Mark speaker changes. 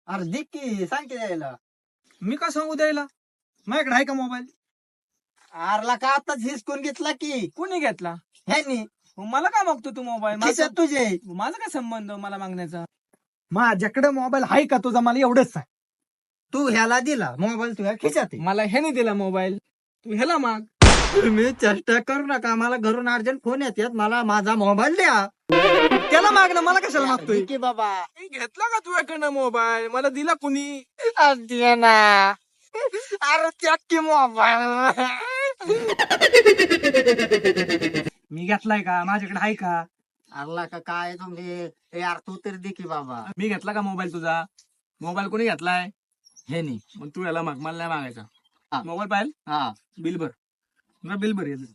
Speaker 1: अरे दे की सांग की द्यायला.
Speaker 2: मी का सांगू द्यायला? माझ्याकडे आहे का मोबाईल?
Speaker 1: अरला का आताच हिसकून घेतला की
Speaker 2: कोणी घेतला?
Speaker 1: ह्यानी
Speaker 2: मग मला का मागतो तू मोबाईल?
Speaker 1: खिशात तुझे.
Speaker 2: माझा काय संबंध मला मागण्याचा? माझ्याकडे मोबाईल आहे का तुझा? मला एवढंच सांग.
Speaker 1: तू ह्याला दिला मोबाईल तुझ्या खिशात आहे.
Speaker 2: मला ह्याने दिला मोबाईल, तू ह्याला माग.
Speaker 1: तुम्ही चेष्टा करू नका. मला घरून अर्जंट फोन येतात. मला माझा मोबाईल द्या.
Speaker 2: त्याला मागणं मला कशाला
Speaker 1: दे
Speaker 2: मागतोय?
Speaker 1: की बाबा.
Speaker 2: मी घेतला का तुझ्याकडनं मोबाईल? मला दिला कुणी?
Speaker 1: दे ना. अरे चक्की मोबाईल.
Speaker 2: मी घेतलाय का? माझ्याकडे आहे का?
Speaker 1: अरला का काय तुम्ही यार तू तर दे की बाबा.
Speaker 2: मी घेतला का मोबाईल तुझा? मोबाईल कोणी घेतलाय?
Speaker 1: ह्यानी
Speaker 2: मग तू याला माग, मला नाही मागायचा.
Speaker 1: हा.
Speaker 2: मोबाईल पाहिजे,
Speaker 1: हा
Speaker 2: बिल भर. बिल भर याचं.